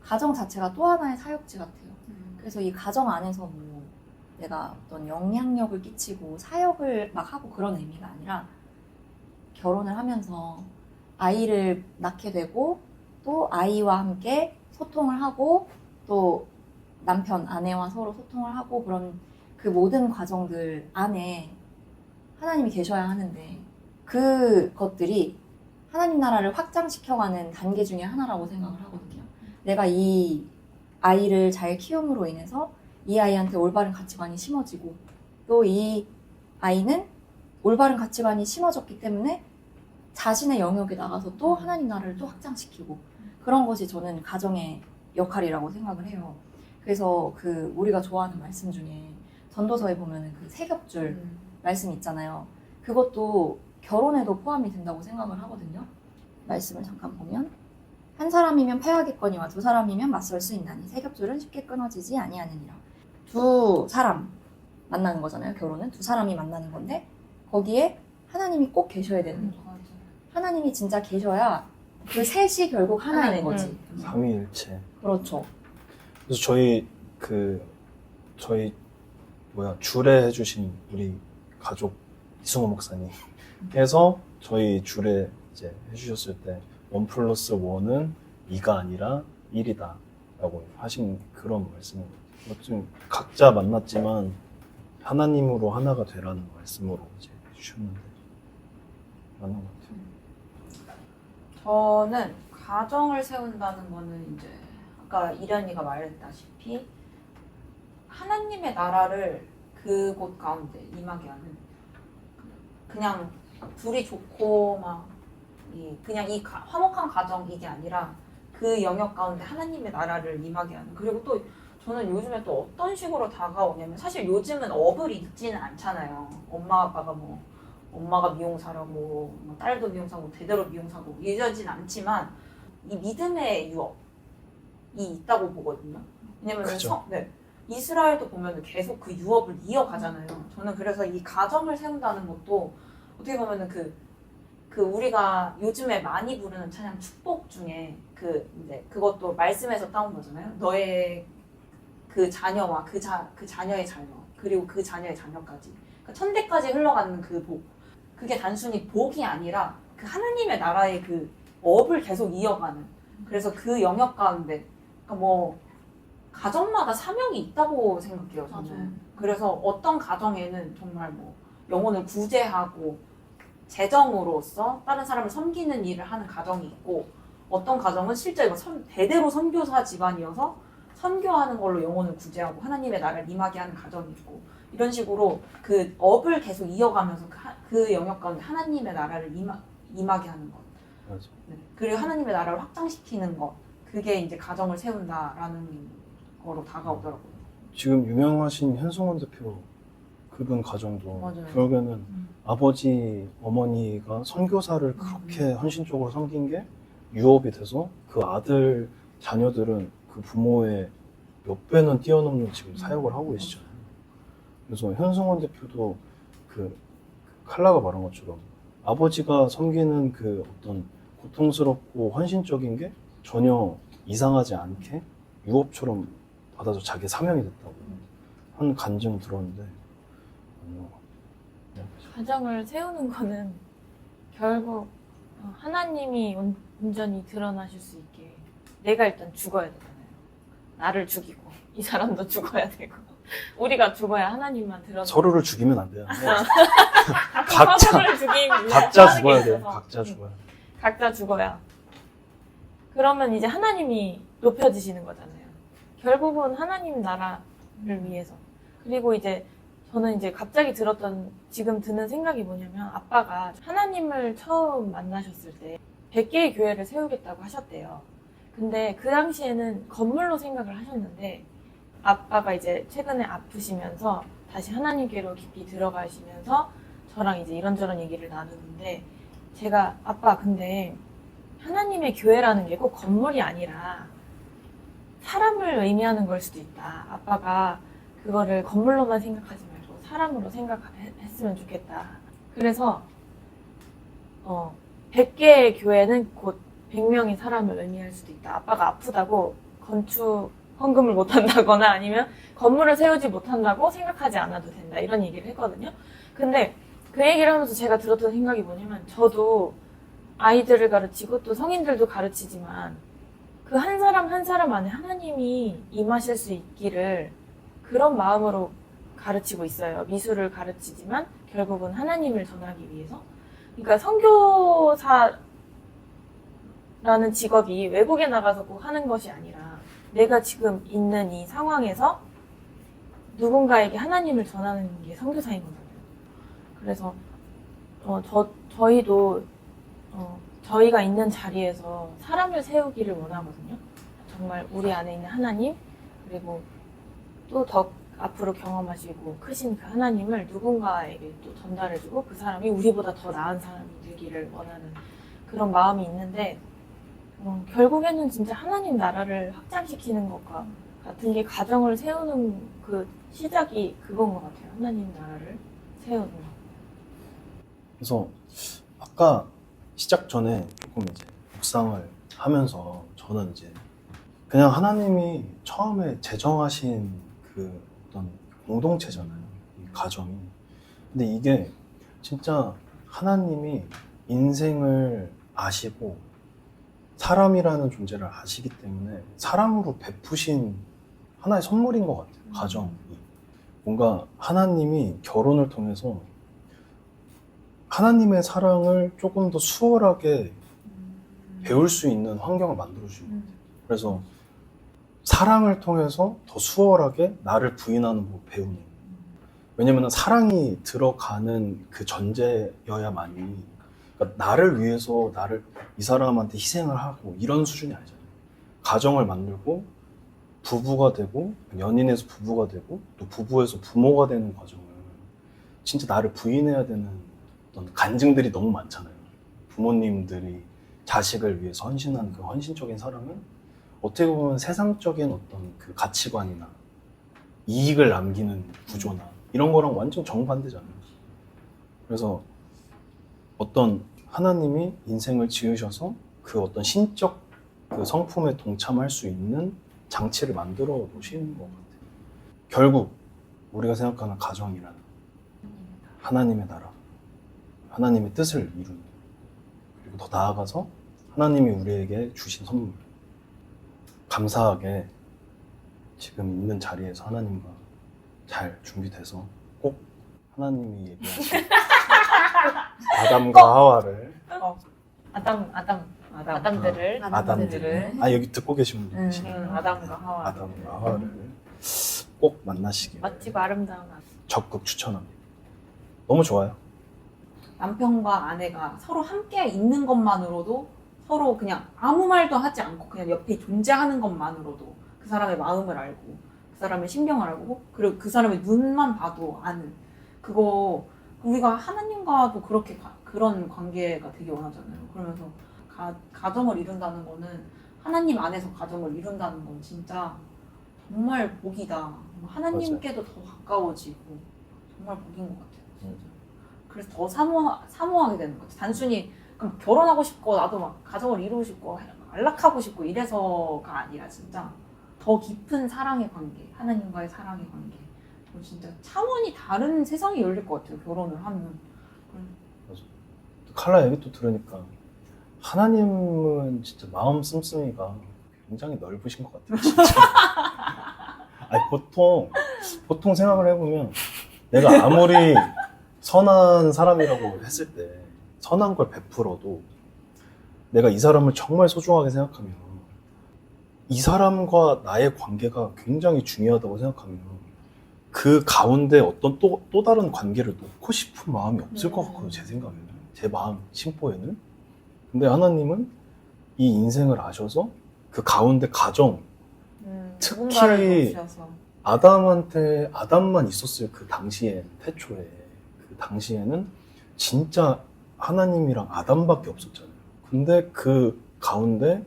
가정 자체가 또 하나의 사역지 같아요. 그래서 이 가정 안에서 뭐 내가 어떤 영향력을 끼치고 사역을 막 하고 그런 의미가 아니라 결혼을 하면서 아이를 낳게 되고 또 아이와 함께 소통을 하고 또 남편, 아내와 서로 소통을 하고 그런 그 모든 과정들 안에 하나님이 계셔야 하는데 그것들이 하나님 나라를 확장시켜가는 단계 중에 하나라고 생각을 하거든요. 내가 이 아이를 잘 키움으로 인해서 이 아이한테 올바른 가치관이 심어지고 또 이 아이는 올바른 가치관이 심어졌기 때문에 자신의 영역에 나가서 또 하나님 나라를 또 확장시키고 그런 것이 저는 가정의 역할이라고 생각을 해요. 그래서 우리가 좋아하는 말씀 중에 전도서에 보면은 세 겹줄 말씀 있잖아요. 그것도 결혼에도 포함이 된다고 생각을 하거든요. 말씀을 잠깐 보면 한 사람이면 패하겠거니와 두 사람이면 맞설 수 있나니 세 겹줄은 쉽게 끊어지지 아니하느니라. 두 사람 만나는 거잖아요. 결혼은 두 사람이 만나는 건데 거기에 하나님이 꼭 계셔야 되는 거죠. 하나님이 진짜 계셔야 그 셋이 결국 하나인 거지. 삼위일체. 그렇죠. 그래서 저희 주례 해주신 우리 가족 이승호 목사님께서 저희 주례 이제 해주셨을 때 1+1은 2가 아니라 1이다 라고 하신 그런 말씀을 좀 각자 만났지만 하나님으로 하나가 되라는 말씀으로 이제 해주셨는데 맞는 것 같아요. 저는 가정을 세운다는 거는 이제 아까 이련이가 말했다시피 하나님의 나라를 그곳 가운데 임하게 하는 그냥 둘이 좋고 그냥 이 화목한 가정 이게 아니라 그 영역 가운데 하나님의 나라를 임하게 하는. 그리고 또 저는 요즘에 또 어떤 식으로 다가오냐면 사실 요즘은 업을 잇지는 않잖아요. 엄마 아빠가 엄마가 미용사라고 딸도 미용사고 대대로 미용사고 이러진 않지만 이 믿음의 유업이 있다고 보거든요. 왜냐면 그죠. 이스라엘도 보면 계속 그 유업을 이어가잖아요. 저는 그래서 이 가정을 세운다는 것도 어떻게 보면은 그 우리가 요즘에 많이 부르는 찬양 축복 중에 이제 그것도 말씀에서 따온 거잖아요. 너의 그 자녀와 그 자녀의 자녀 그리고 그 자녀의 자녀까지 그러니까 천대까지 흘러가는 그 복. 그게 단순히 복이 아니라 그 하나님의 나라의 그 업을 계속 이어가는. 그래서 그 영역 가운데 그러니까 뭐 가정마다 사명이 있다고 생각해요. 저는. 맞아요. 그래서 어떤 가정에는 정말 뭐 영혼을 구제하고 재정으로서 다른 사람을 섬기는 일을 하는 가정이 있고 어떤 가정은 실제 이거 대대로 선교사 집안이어서 선교하는 걸로 영혼을 구제하고 하나님의 나라를 임하게 하는 가정이 있고 이런 식으로 그 업을 계속 이어가면서 그 영역 가운데 하나님의 나라를 임하게 하는 것. 맞아. 네. 그리고 하나님의 나라를 확장시키는 것. 그게 이제 가정을 세운다라는 거로 다가오더라고요. 지금 유명하신 현승원 대표 그분 가정도 맞아요. 결국에는 아버지, 어머니가 선교사를 그렇게 헌신적으로 섬긴 게 유업이 돼서 그 아들, 자녀들은 그 부모의 몇 배는 뛰어넘는 지금 사역을 하고 계시잖아요. 그래서 현승원 대표도 그 칼라가 말한 것처럼 아버지가 섬기는 그 어떤 고통스럽고 헌신적인 게 전혀 이상하지 않게 유업처럼 받아서 자기 사명이 됐다고 한 간증 들었는데 가정을 세우는 거는 결국 하나님이 온전히 드러나실 수 있게 내가 일단 죽어야 되잖아요. 나를 죽이고 이 사람도 죽어야 되고 우리가 죽어야 하나님만 드러나. 서로를 죽이면 안 되는데 각자 각자 죽어야 돼요. 각자 죽어야 돼. 각자 죽어야. 그러면 이제 하나님이 높여지시는 거잖아요. 결국은 하나님 나라를 위해서. 그리고 이제 저는 이제 갑자기 지금 드는 생각이 뭐냐면 아빠가 하나님을 처음 만나셨을 때 100개의 교회를 세우겠다고 하셨대요. 근데 그 당시에는 건물로 생각을 하셨는데 아빠가 이제 최근에 아프시면서 다시 하나님께로 깊이 들어가시면서 저랑 이제 이런저런 얘기를 나누는데 제가 아빠 근데 하나님의 교회라는 게 꼭 건물이 아니라 사람을 의미하는 걸 수도 있다. 아빠가 그거를 건물로만 생각하지 말고 사람으로 생각했으면 좋겠다. 그래서 100개의 교회는 곧 100명의 사람을 의미할 수도 있다. 아빠가 아프다고 건축 헌금을 못한다거나 아니면 건물을 세우지 못한다고 생각하지 않아도 된다. 이런 얘기를 했거든요. 근데 그 얘기를 하면서 제가 들었던 생각이 뭐냐면 저도 아이들을 가르치고 또 성인들도 가르치지만 그 한 사람 한 사람 안에 하나님이 임하실 수 있기를 그런 마음으로 가르치고 있어요. 미술을 가르치지만 결국은 하나님을 전하기 위해서. 그러니까 선교사라는 직업이 외국에 나가서 꼭 하는 것이 아니라 내가 지금 있는 이 상황에서 누군가에게 하나님을 전하는 게 선교사인 거잖아요. 그래서 저희도 저희가 있는 자리에서 사람을 세우기를 원하거든요. 정말 우리 안에 있는 하나님 그리고 또 더 앞으로 경험하시고 크신 그 하나님을 누군가에게 또 전달해주고 그 사람이 우리보다 더 나은 사람이 되기를 원하는 그런 마음이 있는데 결국에는 진짜 하나님 나라를 확장시키는 것과 같은 게 가정을 세우는 그 시작이 그건 것 같아요. 하나님 나라를 세우는 것. 그래서 아까 시작 전에 조금 이제 묵상을 하면서 저는 이제 그냥 하나님이 처음에 제정하신 그 어떤 공동체잖아요. 이 가정이. 근데 이게 진짜 하나님이 인생을 아시고 사람이라는 존재를 아시기 때문에 사랑으로 베푸신 하나의 선물인 것 같아요. 가정이. 뭔가 하나님이 결혼을 통해서 하나님의 사랑을 조금 더 수월하게 배울 수 있는 환경을 만들어주는 것 같아요. 그래서 사랑을 통해서 더 수월하게 나를 부인하는 법을 배우는. 왜냐면 사랑이 들어가는 그 전제여야만이 그러니까 나를 위해서 이 사람한테 희생을 하고 이런 수준이 아니잖아요. 가정을 만들고 부부가 되고 연인에서 부부가 되고 또 부부에서 부모가 되는 과정을 진짜 나를 부인해야 되는 어떤 간증들이 너무 많잖아요. 부모님들이 자식을 위해서 헌신한 그 헌신적인 사람은 어떻게 보면 세상적인 어떤 그 가치관이나 이익을 남기는 구조나 이런 거랑 완전 정반대잖아요. 그래서 어떤 하나님이 인생을 지으셔서 그 어떤 신적 그 성품에 동참할 수 있는 장치를 만들어 놓으시는 것 같아요. 결국 우리가 생각하는 가정이라는 하나님의 나라, 하나님의 뜻을 이루는, 그리고 더 나아가서 하나님이 우리에게 주신 선물, 감사하게 지금 있는 자리에서 하나님과 잘 준비돼서 꼭 하나님이 얘기하신 아담과 하와를 아담들을 아담들을 여기 듣고 계신 분들 계시네요. 아담과 하와. 아담과 하와를 꼭 만나시길 멋지고 아름다운 아들. 적극 추천합니다. 너무 좋아요. 남편과 아내가 서로 함께 있는 것만으로도 서로 그냥 아무 말도 하지 않고 그냥 옆에 존재하는 것만으로도 그 사람의 마음을 알고 그 사람의 심경을 알고 그리고 그 사람의 눈만 봐도 아는 그거 우리가 하나님과도 그렇게 그런 관계가 되게 원하잖아요. 그러면서 가정을 이룬다는 거는 하나님 안에서 가정을 이룬다는 건 진짜 정말 복이다. 하나님께도 더 가까워지고 정말 복인 것 같아요. 진짜. 그래서 더 사모하게 되는 것 같아요. 단순히 그럼 결혼하고 싶고 나도 막 가정을 이루고 싶고 안락하고 싶고 이래서가 아니라 진짜 더 깊은 사랑의 관계, 하나님과의 사랑의 관계. 진짜 차원이 다른 세상이 열릴 것 같아요. 결혼을 하면. 칼라 얘기 또 들으니까 하나님은 진짜 마음 씀씀이가 굉장히 넓으신 것 같아요. 진짜. 아니, 보통 생각을 해보면 내가 아무리 선한 사람이라고 했을 때 선한 걸 베풀어도 내가 이 사람을 정말 소중하게 생각하면 이 사람과 나의 관계가 굉장히 중요하다고 생각하면 그 가운데 어떤 또 다른 관계를 놓고 싶은 마음이 없을 것 같거든요. 제 생각에는. 제 마음 심보에는. 근데 하나님은 이 인생을 아셔서 그 가운데 가정, 특히 아담만 있었을 그 당시에, 태초에 그 당시에는 진짜 하나님이랑 아담밖에 없었잖아요. 근데 그 가운데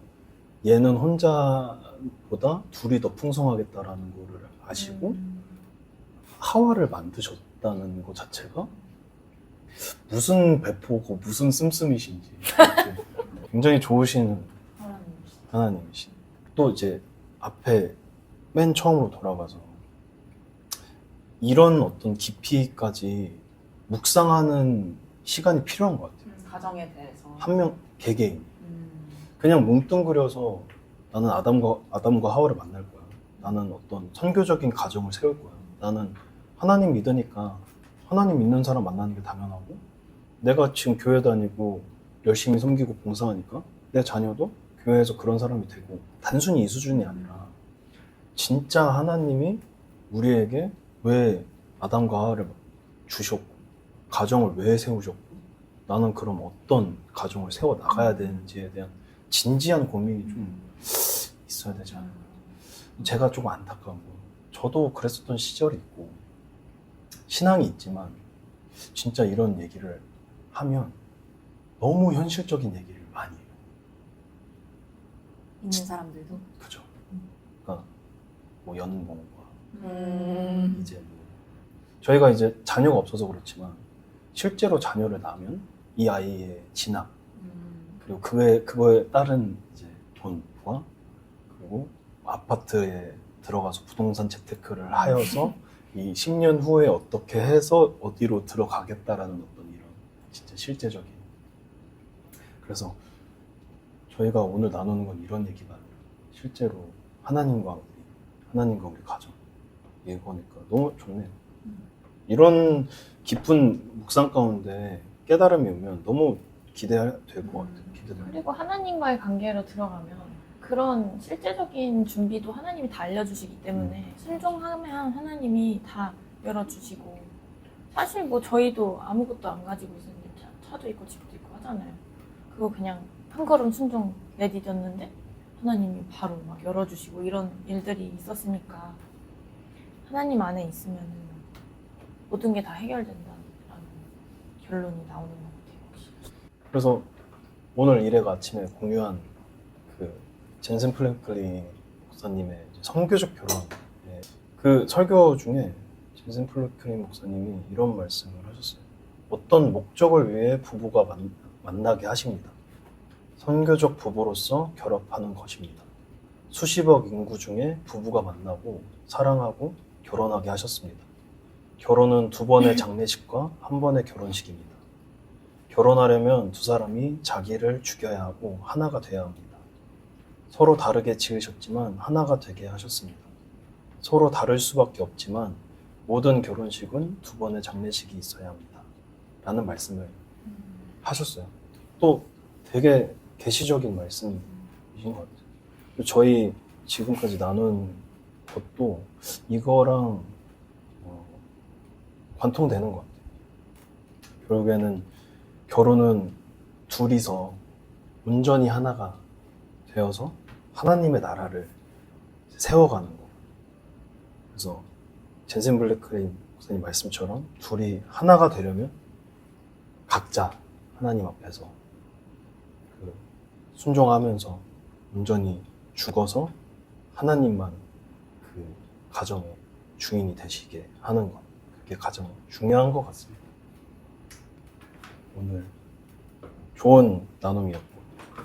얘는 혼자보다 둘이 더 풍성하겠다라는 거를 아시고 하와를 만드셨다는 것 자체가 무슨 배포고 무슨 씀씀이신지 굉장히 좋으신 하나님이신. 또 이제 앞에 맨 처음으로 돌아가서 이런 어떤 깊이까지 묵상하는 시간이 필요한 것 같아요. 가정에 대해서 한 명 개개인. 그냥 뭉뚱그려서 나는 아담과 하와를 만날 거야. 나는 어떤 선교적인 가정을 세울 거야. 나는 하나님 믿으니까 하나님 믿는 사람 만나는 게 당연하고 내가 지금 교회 다니고 열심히 섬기고 봉사하니까 내 자녀도 교회에서 그런 사람이 되고 단순히 이 수준이 아니라 진짜 하나님이 우리에게 왜 아담과 하와를 주셨고 가정을 왜 세우셨고 나는 그럼 어떤 가정을 세워 나가야 되는지에 대한 진지한 고민이 좀 있어야 되지 않을까. 제가 조금 안타까운 거. 저도 그랬었던 시절이 있고 신앙이 있지만 진짜 이런 얘기를 하면 너무 현실적인 얘기를 많이 해요. 있는 사람들도. 그죠. 그러니까 뭐 연봉과 이제 뭐 저희가 이제 자녀가 없어서 그렇지만 실제로 자녀를 낳으면 이 아이의 진학 그리고 그거에 따른 이제 돈과 그리고 아파트에 들어가서 부동산 재테크를 하여서 이 10년 후에 어떻게 해서 어디로 들어가겠다라는 어떤 이런 진짜 실제적인. 그래서 저희가 오늘 나누는 건 이런 얘기가 아니라 실제로 하나님과 우리 가정 이거니까 너무 좋네요. 이런 깊은 묵상 가운데 깨달음이 오면 너무 기대될 것 같아요. 기대돼요. 그리고 하나님과의 관계로 들어가면 그런 실제적인 준비도 하나님이 다 알려주시기 때문에 순종하면 하나님이 다 열어주시고 사실 뭐 저희도 아무것도 안 가지고 있었는데 차도 있고 집도 있고 하잖아요. 그거 그냥 한 걸음 순종 내디뎠는데 하나님이 바로 막 열어주시고 이런 일들이 있었으니까 하나님 안에 있으면 모든 게 다 해결된다라는 결론이 나오는 것 같아요. 그래서 오늘 이래가 아침에 공유한 그 젠슨 플랭클린 목사님의 이제 성교적 결혼 그 설교 중에 젠슨 플랭클린 목사님이 이런 말씀을 하셨어요. 어떤 목적을 위해 부부가 만나게 하십니다. 선교적 부부로서 결합하는 것입니다. 수십억 인구 중에 부부가 만나고 사랑하고 결혼하게 하셨습니다. 결혼은 2번의 장례식과 1번의 결혼식입니다. 결혼하려면 두 사람이 자기를 죽여야 하고 하나가 돼야 합니다. 서로 다르게 지으셨지만 하나가 되게 하셨습니다. 서로 다를 수밖에 없지만 모든 결혼식은 2번의 장례식이 있어야 합니다. 라는 말씀을 하셨어요. 또 되게 계시적인 말씀이신 것 같아요. 저희 지금까지 나눈 것도 이거랑 관통되는 것 같아요. 결국에는 결혼은 둘이서 온전히 하나가 되어서 하나님의 나라를 세워가는 거. 그래서 젠슨 블랙클린 목사님 말씀처럼 둘이 하나가 되려면 각자 하나님 앞에서 그 순종하면서 온전히 죽어서 하나님만 그 가정의 주인이 되시게 하는 것. 그게 가장 중요한 것 같습니다. 오늘 좋은 나눔이었고.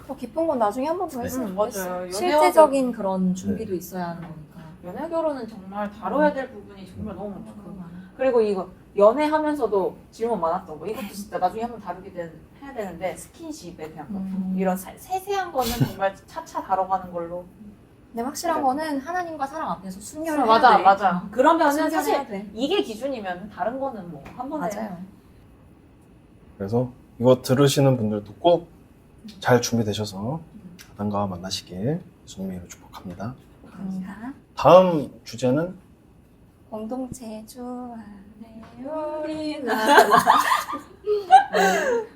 더 기쁜 건 나중에 한 번 더 네. 했으면 맞아요. 좋겠어요. 연애하고- 실제적인 그런 준비도 있어야 하는 거니까. 연애 결혼은 정말 다뤄야 될 부분이 정말 너무 많고. 그리고 이거 연애하면서도 질문 많았던 거 이것도 진짜 나중에 한번 해야 되는데 스킨십에 대한 거 이런 세세한 거는 정말 차차 다뤄가는 걸로. 근데 확실한 그래. 거는 하나님과 사랑 앞에서 순결을 해야 맞아 돼. 맞아. 그러면은 순결해야 사실 돼. 이게 기준이면 다른 거는 뭐 한 번에 맞아요. 그래서 이거 들으시는 분들도 꼭 잘 준비되셔서 아담과 만나시길 예수님의 이름으로 축복합니다. 감사합니다. 다음 주제는 공동체 주안에 우리나라.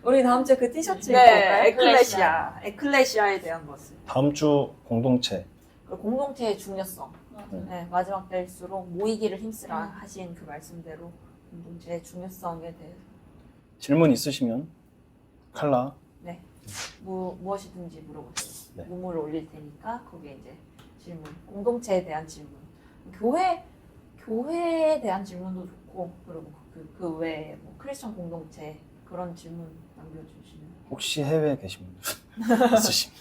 우리 다음 주에 그 티셔츠 입고 올까요? 에클레시아에 대한 것을. 다음 주 공동체. 그리고 공동체의 중요성. 네, 마지막 때일수록 모이기를 힘쓰라 하신 그 말씀대로 공동체의 중요성에 대해서 질문 있으시면 칼라 무엇이든지 물어보세요. 네. 문물을 올릴 테니까 거기에 이제 질문, 공동체에 대한 질문, 교회에 대한 질문도 좋고 그리고 그 외에 뭐 크리스천 공동체 그런 질문 남겨주시면 혹시 해외에 계신 분들 있으시면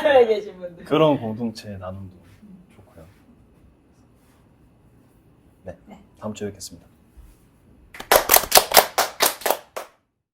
해외에 계신 분들 그런 공동체 나눔도 좋고요. 네, 네. 다음 주에 뵙겠습니다.